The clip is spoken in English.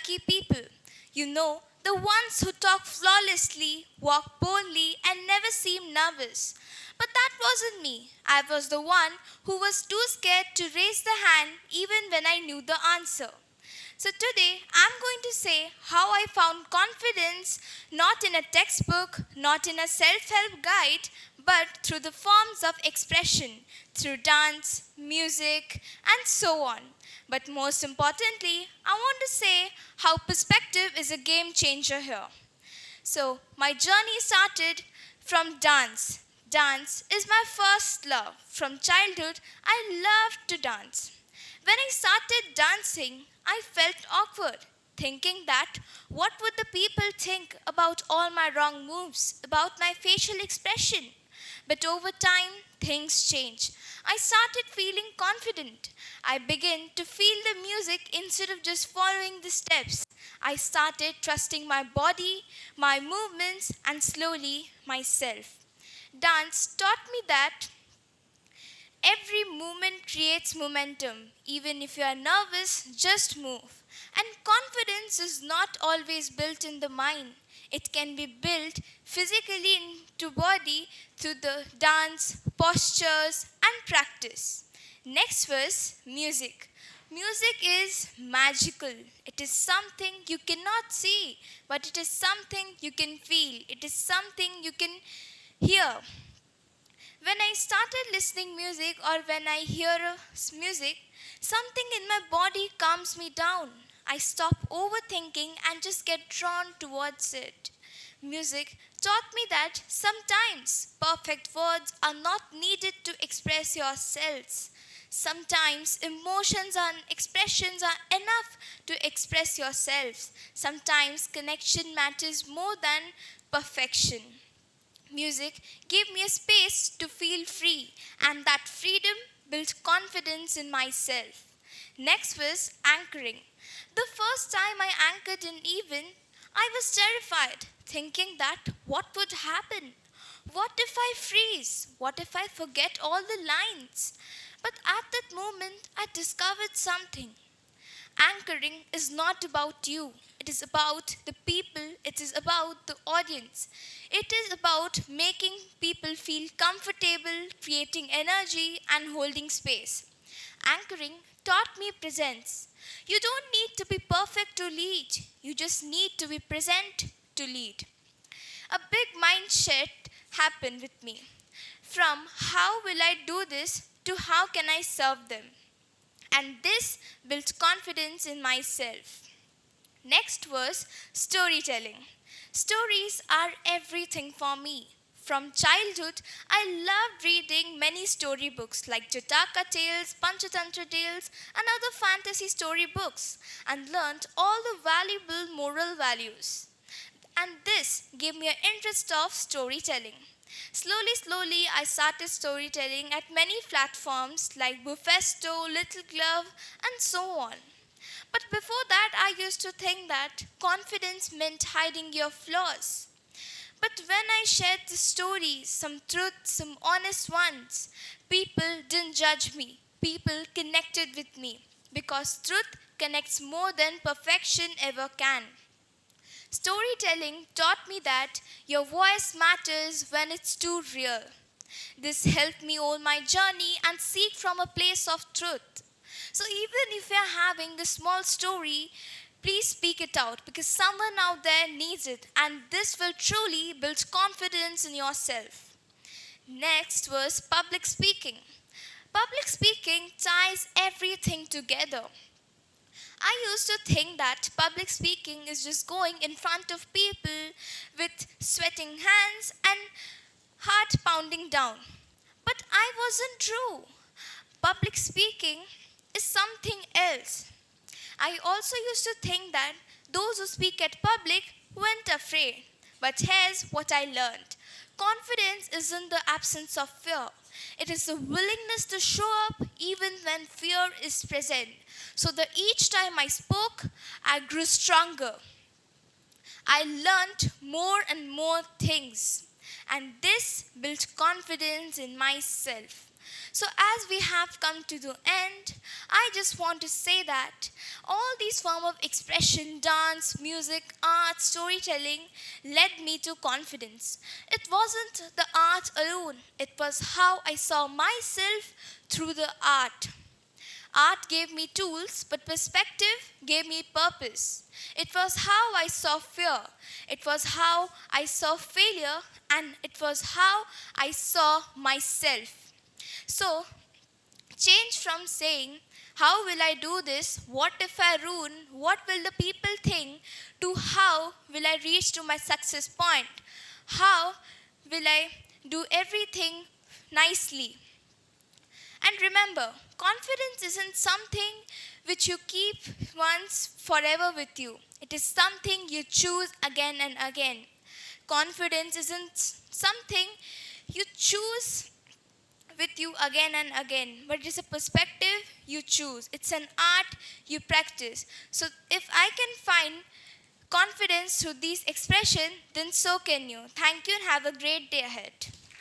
lucky people. You know, the ones who talk flawlessly, walk boldly, and never seem nervous. But that wasn't me. I was the one who was too scared to raise the hand even when I knew the answer. So today I'm going to say how I found confidence not in a textbook, not in a self help guide, but through the forms of expression, through dance, music, and so on. But most importantly, I want to say how perspective is a game changer here. So, my journey started from dance. Dance is my first love. From childhood, I loved to dance. When I started dancing, I felt awkward, thinking that what would the people think about all my wrong moves, about my facial expression? But over time, things changed. I started feeling confident. I began to feel the music instead of just following the steps. I started trusting my body, my movements, and slowly myself. Dance taught me that every movement creates momentum. Even if you are nervous, just move. And confidence is not always built in the mind. It can be built physically into body through the dance, postures, and practice. Next was music. Music is magical. It is something you cannot see, but it is something you can feel. It is something you can hear. When I started listening music or when I hear music, something in my body calms me down. I stop overthinking and just get drawn towards it. Music taught me that sometimes perfect words are not needed to express yourselves. Sometimes emotions and expressions are enough to express yourselves. Sometimes connection matters more than perfection. Music gave me a space to feel free, and that freedom built confidence in myself. Next was anchoring. The first time I anchored an event, I was terrified, thinking that what would happen? What if I freeze? What if I forget all the lines? But at that moment, I discovered something. Anchoring is not about you. It is about the people. It is about the audience. It is about making people feel comfortable, creating energy, and holding space. Anchoring taught me presence. You don't need to be perfect to lead, you just need to be present to lead. A big mind shift happened with me. From how will I do this to how can I serve them? And this built confidence in myself. Next was storytelling. Stories are everything for me. From childhood, I loved reading many storybooks like Jataka Tales, Panchatantra Tales, and other fantasy storybooks, and learned all the valuable moral values. And this gave me an interest of storytelling. Slowly, I started storytelling at many platforms like Bufesto, Little Glove, and so on. But before that, I used to think that confidence meant hiding your flaws. But when I shared the stories, some truth, some honest ones, people didn't judge me. People connected with me because truth connects more than perfection ever can. Storytelling taught me that your voice matters when it's too real. This helped me own my journey and seek from a place of truth. So, even if you're having a small story, please speak it out because someone out there needs it, and this will truly build confidence in yourself. Next was public speaking. Public speaking ties everything together. I used to think that public speaking is just going in front of people with sweating hands and heart pounding down. But I wasn't true. Public speaking is something else. I also used to think that those who speak at public weren't afraid. But here's what I learned. Confidence isn't the absence of fear. It is the willingness to show up even when fear is present. So that each time I spoke, I grew stronger. I learned more and more things. And this built confidence in myself. So, as we have come to the end, I just want to say that all these forms of expression, dance, music, art, storytelling, led me to confidence. It wasn't the art alone, it was how I saw myself through the art. Art gave me tools, but perspective gave me purpose. It was how I saw fear, it was how I saw failure, and it was how I saw myself. So, change from saying, how will I do this? What if I ruin? What will the people think? To how will I reach to my success point? How will I do everything nicely? And remember, confidence isn't something which you keep once forever with you. It is something you choose again and again. Confidence isn't something you choose with you again and again, but it's a perspective you choose. It's an art you practice. So if I can find confidence through these expressions, then so can you. Thank you and have a great day ahead.